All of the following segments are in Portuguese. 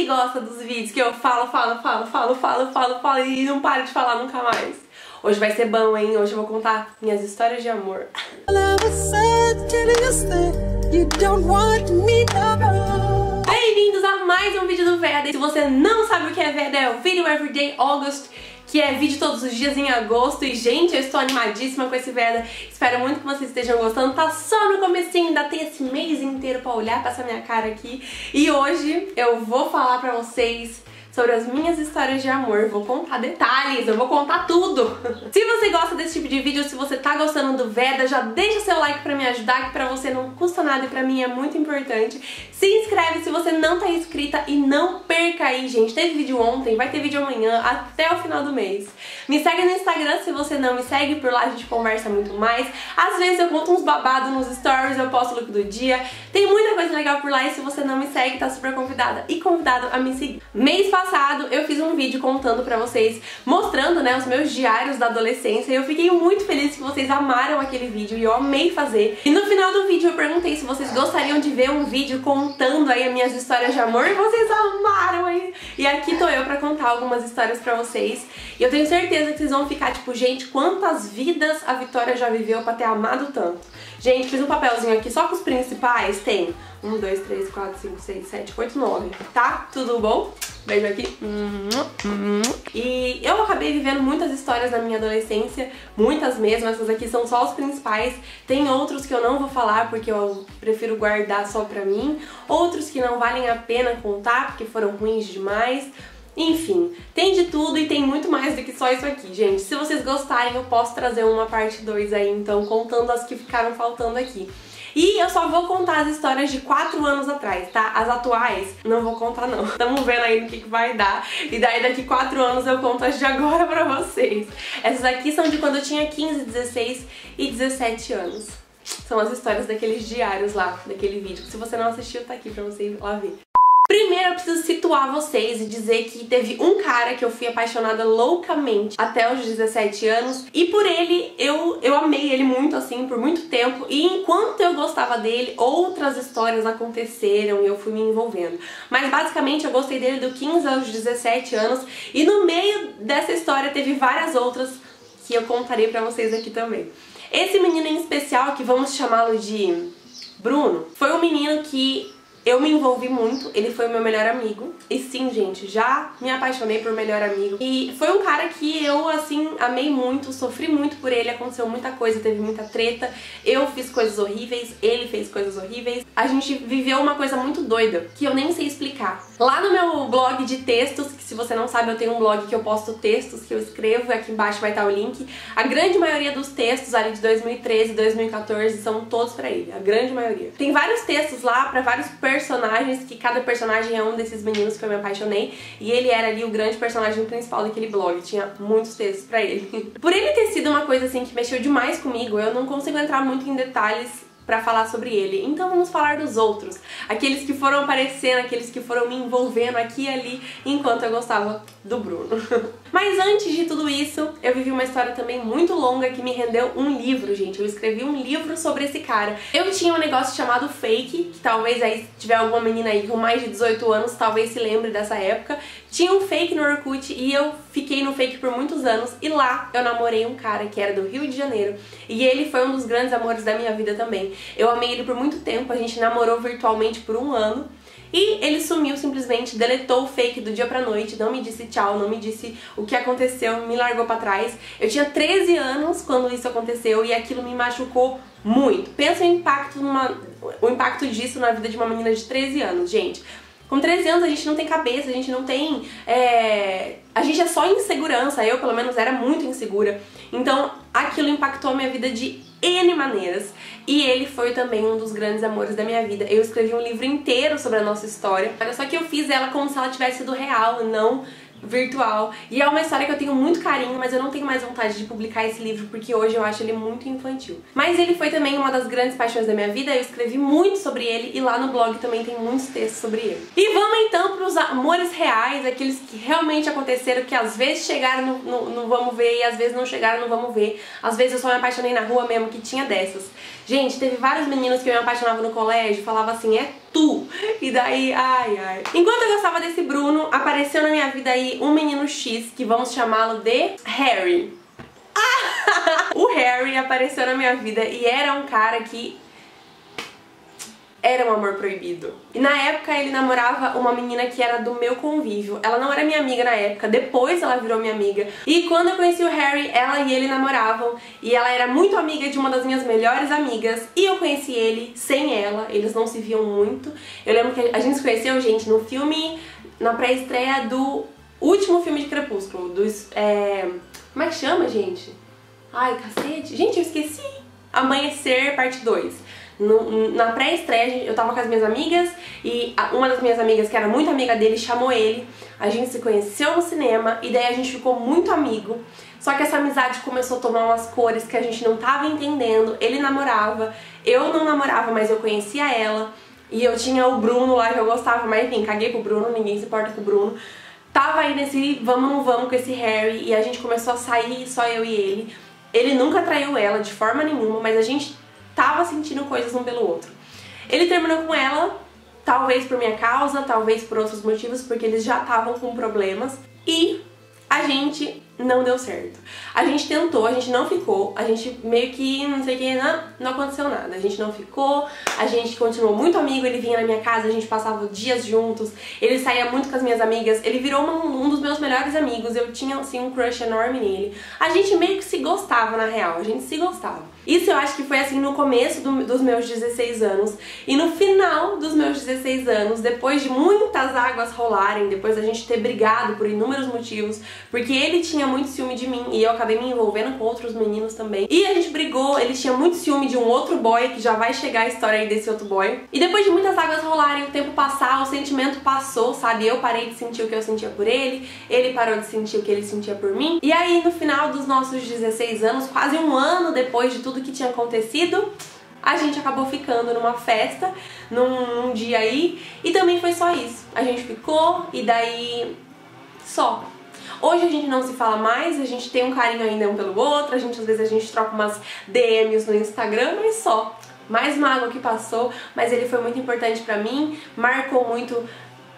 gosta dos vídeos que eu falo e não paro de falar nunca mais. Hoje vai ser bom, hein? Hoje eu vou contar minhas histórias de amor. Bem-vindos a mais um vídeo do Veda. Se você não sabe o que é Veda, é o Video Everyday August, que é vídeo todos os dias em agosto. E, gente, eu estou animadíssima com esse Veda. Espero muito que vocês estejam gostando. Tá só no comecinho, ainda tem esse mês inteiro pra olhar pra essa minha cara aqui. E hoje eu vou falar pra vocês sobre as minhas histórias de amor. Eu vou contar detalhes, eu vou contar tudo. Se você gosta desse tipo de vídeo, se você tá gostando do Veda, já deixa seu like pra me ajudar, que pra você não custa nada e pra mim é muito importante. Se inscreve se você não tá inscrita e não perca aí, gente. Teve vídeo ontem, vai ter vídeo amanhã, até o final do mês. Me segue no Instagram se você não me segue, por lá a gente conversa muito mais. Às vezes eu conto uns babados nos stories, eu posto o look do dia. Tem muita coisa legal por lá e se você não me segue, tá super convidada e convidado a me seguir. Mês passado eu fiz um vídeo contando pra vocês, mostrando, né, os meus diários da adolescência, e eu fiquei muito feliz que vocês amaram aquele vídeo e eu amei fazer. E no final do vídeo eu perguntei se vocês gostariam de ver um vídeo contando aí as minhas histórias de amor, e vocês amaram aí. E aqui tô eu pra contar algumas histórias pra vocês. E eu tenho certeza que vocês vão ficar tipo, gente, quantas vidas a Vitória já viveu pra ter amado tanto. Gente, fiz um papelzinho aqui só com os principais. Tem 1, 2, 3, 4, 5, 6, 7, 8, 9. Tá? Tudo bom? Beijo aqui. E eu acabei vivendo muitas histórias na minha adolescência, muitas mesmo, essas aqui são só os principais. Tem outros que eu não vou falar porque eu prefiro guardar só pra mim, outros que não valem a pena contar porque foram ruins demais. Enfim, tem de tudo e tem muito mais do que só isso aqui, gente. Se vocês gostarem, eu posso trazer uma parte 2 aí, então, contando as que ficaram faltando aqui. E eu só vou contar as histórias de 4 anos atrás, tá? As atuais, não vou contar não. Estamos vendo aí no que vai dar. E daí daqui 4 anos eu conto as de agora pra vocês. Essas aqui são de quando eu tinha 15, 16 e 17 anos. São as histórias daqueles diários lá, daquele vídeo. Se você não assistiu, tá aqui pra você ir lá ver. Primeiro eu preciso situar vocês e dizer que teve um cara que eu fui apaixonada loucamente até os 17 anos, e por ele eu amei ele muito assim por muito tempo, e enquanto eu gostava dele, outras histórias aconteceram e eu fui me envolvendo. Mas basicamente eu gostei dele do 15 aos 17 anos, e no meio dessa história teve várias outras que eu contarei pra vocês aqui também. Esse menino em especial, que vamos chamá-lo de Bruno, foi um menino que eu me envolvi muito, ele foi o meu melhor amigo. E sim, gente, já me apaixonei por melhor amigo. E foi um cara que eu, assim, amei muito, sofri muito por ele, aconteceu muita coisa, teve muita treta. Eu fiz coisas horríveis, ele fez coisas horríveis. A gente viveu uma coisa muito doida, que eu nem sei explicar. Lá no meu blog de textos, que se você não sabe, eu tenho um blog que eu posto textos, que eu escrevo, e aqui embaixo vai estar o link. A grande maioria dos textos ali de 2013 e 2014 são todos pra ele, a grande maioria. Tem vários textos lá pra vários personagens, que cada personagem é um desses meninos que eu me apaixonei, e ele era ali o grande personagem principal daquele blog, tinha muitos textos pra ele. Por ele ter sido uma coisa assim que mexeu demais comigo, eu não consigo entrar muito em detalhes pra falar sobre ele, então vamos falar dos outros, aqueles que foram aparecendo, aqueles que foram me envolvendo aqui e ali enquanto eu gostava do Bruno. Mas antes de tudo isso, eu vivi uma história também muito longa que me rendeu um livro, gente. Eu escrevi um livro sobre esse cara. Eu tinha um negócio chamado Fake, que talvez aí, se tiver alguma menina aí com mais de 18 anos, talvez se lembre dessa época. Tinha um Fake no Orkut e eu fiquei no Fake por muitos anos, e lá eu namorei um cara que era do Rio de Janeiro, e ele foi um dos grandes amores da minha vida também. Eu amei ele por muito tempo, a gente namorou virtualmente por 1 ano, e ele sumiu simplesmente, deletou o Fake do dia pra noite, não me disse tchau, não me disse o que aconteceu, me largou pra trás. Eu tinha 13 anos quando isso aconteceu e aquilo me machucou muito. Pensa o impacto disso na vida de uma menina de 13 anos, gente. Com 13 anos a gente não tem cabeça, a gente não tem... A gente é só insegurança, eu pelo menos era muito insegura. Então aquilo impactou a minha vida de N maneiras. E ele foi também um dos grandes amores da minha vida. Eu escrevi um livro inteiro sobre a nossa história, só que eu fiz ela como se ela tivesse sido real, não virtual. E é uma história que eu tenho muito carinho, mas eu não tenho mais vontade de publicar esse livro porque hoje eu acho ele muito infantil. Mas ele foi também uma das grandes paixões da minha vida, eu escrevi muito sobre ele e lá no blog também tem muitos textos sobre ele. E vamos então para os amores reais, aqueles que realmente aconteceram, que às vezes chegaram no vamos ver e às vezes não chegaram no vamos ver. Às vezes eu só me apaixonei na rua mesmo, que tinha dessas. Gente, teve vários meninos que eu me apaixonava no colégio, falava assim, é E daí, ai. Enquanto eu gostava desse Bruno, apareceu na minha vida aí um menino X, que vamos chamá-lo de Harry. O Harry apareceu na minha vida e era um cara que era um amor proibido. E na época ele namorava uma menina que era do meu convívio. Ela não era minha amiga na época, depois ela virou minha amiga. E quando eu conheci o Harry, ela e ele namoravam. E ela era muito amiga de uma das minhas melhores amigas. E eu conheci ele sem ela, eles não se viam muito. Eu lembro que a gente se conheceu, gente, no filme, na pré-estreia do último filme de Crepúsculo. Como é que chama, gente? Ai, cacete. Gente, eu esqueci. Amanhecer, parte 2. Na pré-estreia, eu tava com as minhas amigas e uma das minhas amigas, que era muito amiga dele, chamou ele. A gente se conheceu no cinema e daí a gente ficou muito amigo. Só que essa amizade começou a tomar umas cores que a gente não tava entendendo. Ele namorava, eu não namorava, mas eu conhecia ela. E eu tinha o Bruno lá que eu gostava, mas enfim, caguei pro Bruno, ninguém se importa com o Bruno. Tava aí nesse vamos não vamos com esse Harry e a gente começou a sair, só eu e ele. Ele nunca traiu ela de forma nenhuma, mas a gente tava sentindo coisas um pelo outro. Ele terminou com ela, talvez por minha causa, talvez por outros motivos, porque eles já estavam com problemas e a gente não deu certo. A gente tentou, a gente não ficou, a gente meio que, não sei o que, não aconteceu nada. A gente não ficou, a gente continuou muito amigo, ele vinha na minha casa, a gente passava dias juntos, ele saía muito com as minhas amigas, ele virou um dos meus melhores amigos, eu tinha, assim, um crush enorme nele. A gente meio que se gostava, na real, a gente se gostava. Isso eu acho que foi, assim, no começo dos meus 16 anos, e no final dos meus 16 anos, depois de muitas águas rolarem, depois da gente ter brigado por inúmeros motivos, porque ele tinha muito ciúme de mim e eu acabei me envolvendo com outros meninos também. E a gente brigou, ele tinha muito ciúme de um outro boy, que já vai chegar a história aí desse outro boy. E depois de muitas águas rolarem, o tempo passar, o sentimento passou, sabe? Eu parei de sentir o que eu sentia por ele parou de sentir o que ele sentia por mim. E aí, no final dos nossos 16 anos, quase um ano depois de tudo que tinha acontecido, a gente acabou ficando numa festa, num dia aí, e também foi só isso. A gente ficou e daí só. Hoje a gente não se fala mais, a gente tem um carinho ainda um pelo outro, às vezes a gente troca umas DMs no Instagram, mas só. Mais uma água que passou, mas ele foi muito importante pra mim, marcou muito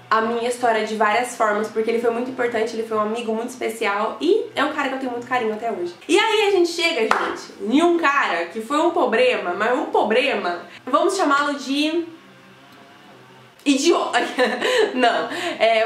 a minha história de várias formas, porque ele foi muito importante, ele foi um amigo muito especial e é um cara que eu tenho muito carinho até hoje. E aí a gente chega, gente, em um cara que foi um problema, mas um problema, vamos chamá-lo de idiota. Não,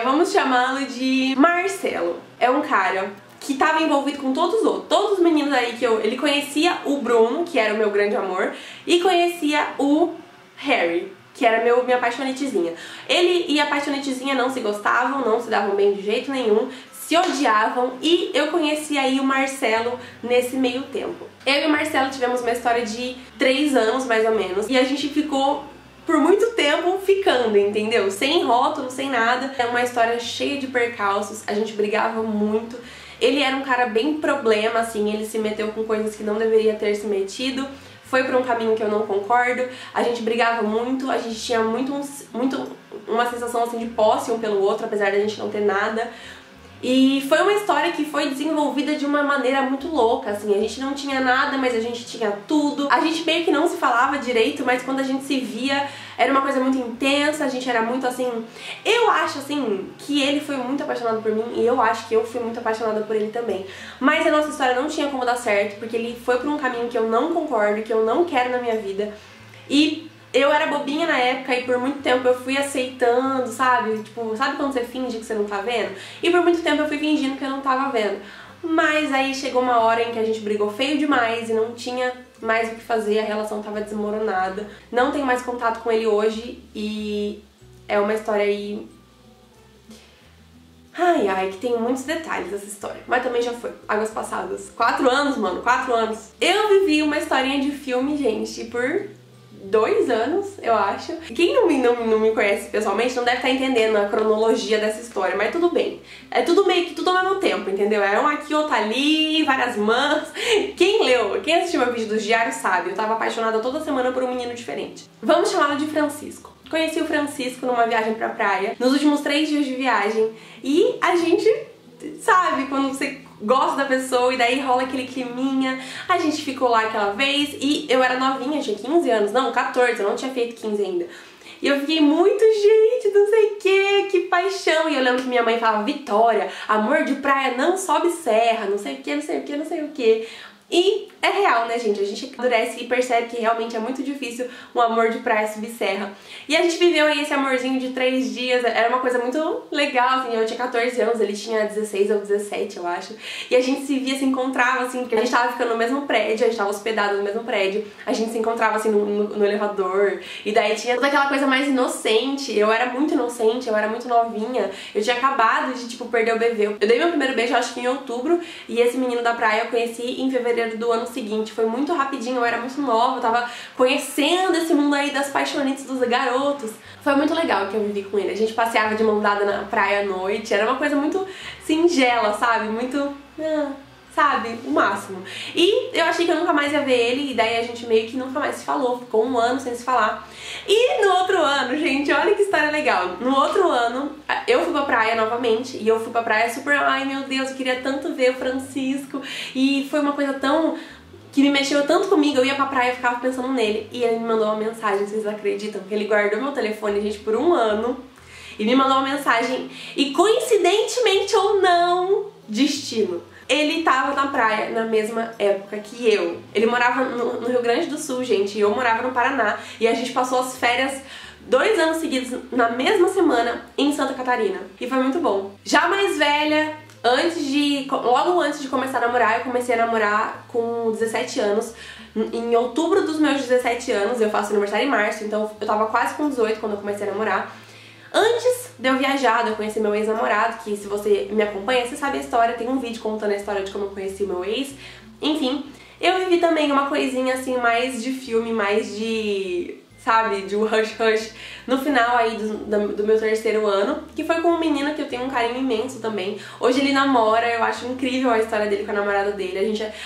vamos chamá-lo de Marcelo. É um cara que estava envolvido com todos os outros. Todos os meninos aí que ele conhecia o Bruno, que era o meu grande amor, e conhecia o Harry, que era minha apaixonetezinha. Ele e a apaixonetezinha não se gostavam, não se davam bem de jeito nenhum, se odiavam, e eu conheci aí o Marcelo nesse meio tempo. Eu e o Marcelo tivemos uma história de 3 anos, mais ou menos, e a gente ficou por muito tempo ficando, entendeu? Sem rótulo, sem nada. É uma história cheia de percalços, a gente brigava muito. Ele era um cara bem problema, assim, ele se meteu com coisas que não deveria ter se metido. Foi pra um caminho que eu não concordo. A gente brigava muito, a gente tinha muito uma sensação, assim, de posse um pelo outro, apesar de a gente não ter nada. E foi uma história que foi desenvolvida de uma maneira muito louca, assim, a gente não tinha nada, mas a gente tinha tudo. A gente meio que não se falava direito, mas quando a gente se via, era uma coisa muito intensa, a gente era muito, assim... Eu acho, assim, que ele foi muito apaixonado por mim e eu acho que eu fui muito apaixonada por ele também. Mas a nossa história não tinha como dar certo, porque ele foi por um caminho que eu não concordo, que eu não quero na minha vida. E eu era bobinha na época e por muito tempo eu fui aceitando, sabe? Tipo, sabe quando você finge que você não tá vendo? E por muito tempo eu fui fingindo que eu não tava vendo. Mas aí chegou uma hora em que a gente brigou feio demais e não tinha mais o que fazer, a relação tava desmoronada. Não tenho mais contato com ele hoje e é uma história aí... Ai, que tem muitos detalhes essa história. Mas também já foi. Águas passadas. 4 anos, mano. 4 anos. Eu vivi uma historinha de filme, gente, por 2 anos, eu acho. Quem não me conhece pessoalmente não deve estar entendendo a cronologia dessa história, mas tudo bem. É tudo meio que tudo ao mesmo tempo, entendeu? É um aqui, outro ali, várias mãos. Quem assistiu meu vídeo dos diários sabe, eu tava apaixonada toda semana por um menino diferente. Vamos chamá-lo de Francisco. Conheci o Francisco numa viagem pra praia, nos últimos 3 dias de viagem, e a gente, sabe, quando você gosta da pessoa e daí rola aquele climinha, a gente ficou lá aquela vez e eu era novinha, tinha 15 anos, não, 14, eu não tinha feito 15 ainda. E eu fiquei muito, gente, não sei o que paixão. E eu lembro que minha mãe falava, Vitória, amor de praia não sobe serra, não sei o que, não sei o que, não sei o que. E é real, né, gente? A gente amadurece e percebe que realmente é muito difícil um amor de praia subir serra. E a gente viveu aí esse amorzinho de 3 dias, era uma coisa muito legal, assim, eu tinha 14 anos, ele tinha 16 ou 17, eu acho. E a gente se via, se encontrava, assim, porque a gente tava ficando no mesmo prédio, a gente tava hospedado no mesmo prédio, a gente se encontrava, assim, no elevador. E daí tinha toda aquela coisa mais inocente, eu era muito inocente, eu era muito novinha, eu tinha acabado de, tipo, perder o bebê. Eu dei meu primeiro beijo, acho que em outubro, e esse menino da praia eu conheci em fevereiro do ano seguinte. Foi muito rapidinho, eu era muito nova, eu tava conhecendo esse mundo aí das paixonites dos garotos. Foi muito legal que eu vivi com ele. A gente passeava de mão dada na praia à noite, era uma coisa muito singela, sabe? Muito... sabe? O máximo. E eu achei que eu nunca mais ia ver ele, e daí a gente meio que nunca mais se falou, ficou 1 ano sem se falar. E no outro ano, gente, olha que história legal. No outro ano, eu fui pra praia novamente, e eu fui pra praia super, ai meu Deus, eu queria tanto ver o Francisco, e foi uma coisa tão... que me mexeu tanto comigo, eu ia pra praia e ficava pensando nele, e ele me mandou uma mensagem, vocês acreditam? Que ele guardou meu telefone, gente, por 1 ano, e me mandou uma mensagem, e coincidentemente ou não, destino. Ele tava na praia na mesma época que eu. Ele morava no Rio Grande do Sul, gente, e eu morava no Paraná. E a gente passou as férias 2 anos seguidos na mesma semana em Santa Catarina. E foi muito bom. Já mais velha, logo antes de começar a namorar, eu comecei a namorar com 17 anos. Em outubro dos meus 17 anos, eu faço aniversário em março, então eu tava quase com 18 quando eu comecei a namorar. Antes de eu viajar, de eu conhecer meu ex-namorado, que se você me acompanha, você sabe a história, tem um vídeo contando a história de como eu conheci o meu ex. Enfim, eu vivi também uma coisinha assim, mais de filme, mais de... sabe, de um rush no final aí do meu 3º ano, que foi com um menino que eu tenho um carinho imenso também. Hoje ele namora, eu acho incrível a história dele com a namorada dele.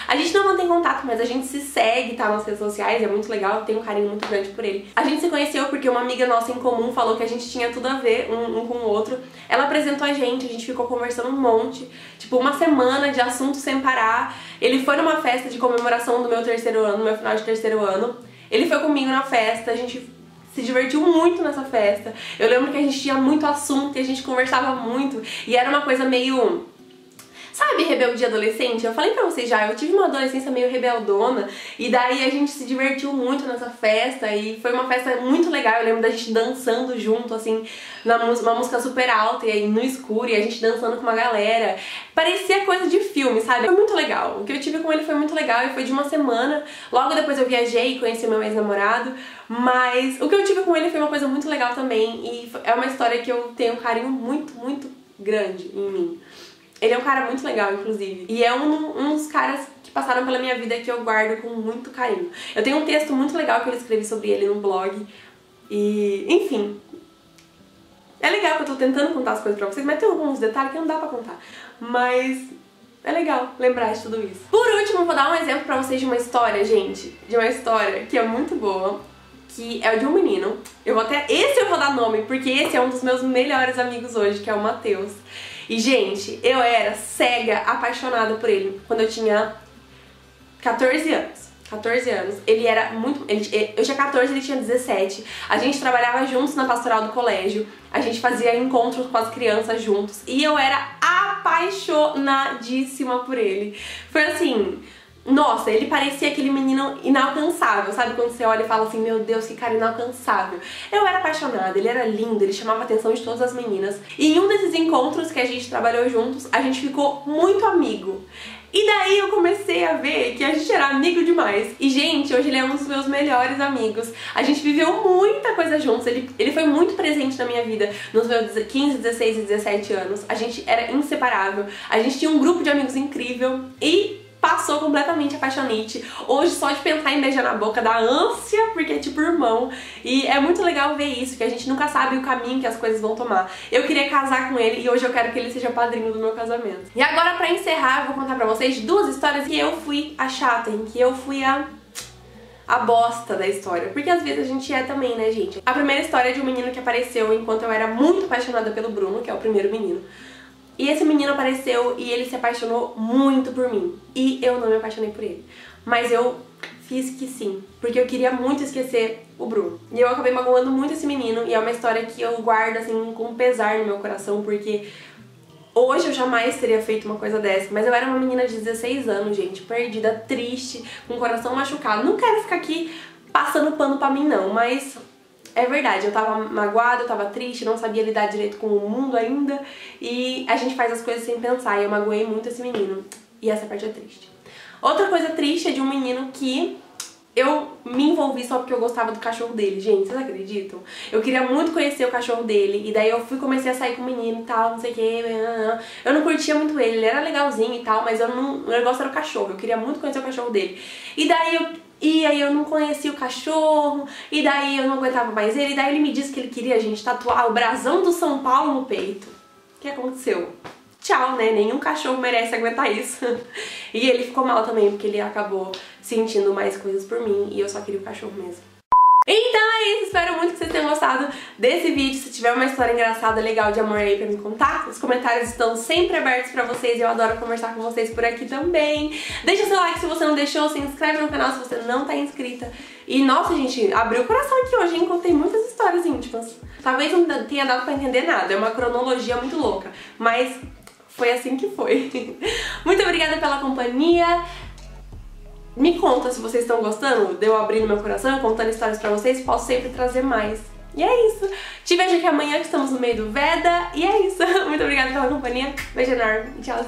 A gente não mantém contato, mas a gente se segue, tá, nas redes sociais, é muito legal, eu tenho um carinho muito grande por ele. A gente se conheceu porque uma amiga nossa em comum falou que a gente tinha tudo a ver um com o outro. Ela apresentou a gente ficou conversando um monte, tipo 1 semana de assunto sem parar. Ele foi numa festa de comemoração do meu 3º ano, no meu final de 3º ano. Ele foi comigo na festa, a gente se divertiu muito nessa festa. Eu lembro que a gente tinha muito assunto e a gente conversava muito. E era uma coisa meio... sabe, rebeldia adolescente? Eu falei pra vocês já, eu tive uma adolescência meio rebeldona. E daí a gente se divertiu muito nessa festa. E foi uma festa muito legal. Eu lembro da gente dançando junto, assim, uma música super alta e aí no escuro. E a gente dançando com uma galera. Parecia coisa de filme, sabe? Foi muito legal. O que eu tive com ele foi muito legal e foi de 1 semana. Logo depois eu viajei e conheci meu ex-namorado. Mas o que eu tive com ele foi uma coisa muito legal também. E é uma história que eu tenho um carinho muito, muito grande em mim. Ele é um cara muito legal, inclusive. E é um dos caras que passaram pela minha vida que eu guardo com muito carinho. Eu tenho um texto muito legal que eu escrevi sobre ele no blog. E, enfim... é legal que eu tô tentando contar as coisas pra vocês, mas tem alguns detalhes que não dá pra contar. Mas... é legal lembrar de tudo isso. Por último, vou dar um exemplo pra vocês de uma história, gente. De uma história que é muito boa. Que é de um menino. Esse eu vou dar nome, porque esse é um dos meus melhores amigos hoje, que é o Matheus. E, gente, eu era cega, apaixonada por ele quando eu tinha 14 anos. 14 anos. Ele era muito... eu tinha 14, ele tinha 17. A gente trabalhava juntos na pastoral do colégio. A gente fazia encontros com as crianças juntos. E eu era apaixonadíssima por ele. Foi assim... nossa, ele parecia aquele menino inalcançável, sabe? Quando você olha e fala assim, meu Deus, que cara inalcançável. Eu era apaixonada, ele era lindo, ele chamava a atenção de todas as meninas. E em um desses encontros que a gente trabalhou juntos, a gente ficou muito amigo. E daí eu comecei a ver que a gente era amigo demais. E, gente, hoje ele é um dos meus melhores amigos. A gente viveu muita coisa juntos. Ele foi muito presente na minha vida nos meus 15, 16 e 17 anos. A gente era inseparável. A gente tinha um grupo de amigos incrível. E passou completamente a paixonite. Hoje, só de pensar em beijar na boca dá ânsia, porque é tipo irmão. E é muito legal ver isso, que a gente nunca sabe o caminho que as coisas vão tomar. Eu queria casar com ele e hoje eu quero que ele seja padrinho do meu casamento. E agora, pra encerrar, eu vou contar pra vocês 2 histórias que eu fui a chata, em que eu fui a bosta da história. Porque às vezes a gente é também, né, gente? A primeira história é de um menino que apareceu enquanto eu era muito apaixonada pelo Bruno, que é o primeiro menino. E esse menino apareceu e ele se apaixonou muito por mim. E eu não me apaixonei por ele. Mas eu fiz que sim, porque eu queria muito esquecer o Bruno. E eu acabei magoando muito esse menino, e é uma história que eu guardo, assim, com pesar no meu coração, porque hoje eu jamais teria feito uma coisa dessa, mas eu era uma menina de 16 anos, gente, perdida, triste, com o coração machucado. Não quero ficar aqui passando pano pra mim, não, mas é verdade, eu tava magoada, eu tava triste, não sabia lidar direito com o mundo ainda, e a gente faz as coisas sem pensar, e eu magoei muito esse menino, e essa parte é triste. Outra coisa triste é de um menino que eu me envolvi só porque eu gostava do cachorro dele. Gente, vocês acreditam? Eu queria muito conhecer o cachorro dele, e daí eu comecei a sair com o menino e tal, não sei o que. Eu não curtia muito ele era legalzinho e tal, mas o negócio era o cachorro. Eu queria muito conhecer o cachorro dele. E aí eu não conhecia o cachorro, e daí eu não aguentava mais ele, e daí ele me disse que ele queria, gente, tatuar o brasão do São Paulo no peito. O que aconteceu? Tchau, né? Nenhum cachorro merece aguentar isso. E ele ficou mal também, porque ele acabou sentindo mais coisas por mim, e eu só queria o cachorro mesmo. Então é isso, espero muito que vocês tenham gostado desse vídeo. Se tiver uma história engraçada, legal de amor aí pra me contar, os comentários estão sempre abertos pra vocês e eu adoro conversar com vocês por aqui também. Deixa seu like se você não deixou, se inscreve no canal se você não tá inscrita. E nossa, gente, abriu o coração aqui hoje, hein? Contei muitas histórias íntimas. Talvez não tenha dado pra entender nada, é uma cronologia muito louca, mas foi assim que foi. Muito obrigada pela companhia. Me conta se vocês estão gostando de eu abrindo meu coração, contando histórias pra vocês, posso sempre trazer mais. E é isso. Te vejo aqui amanhã que estamos no meio do Veda. E é isso. Muito obrigada pela companhia. Beijo enorme. Tchauzinho.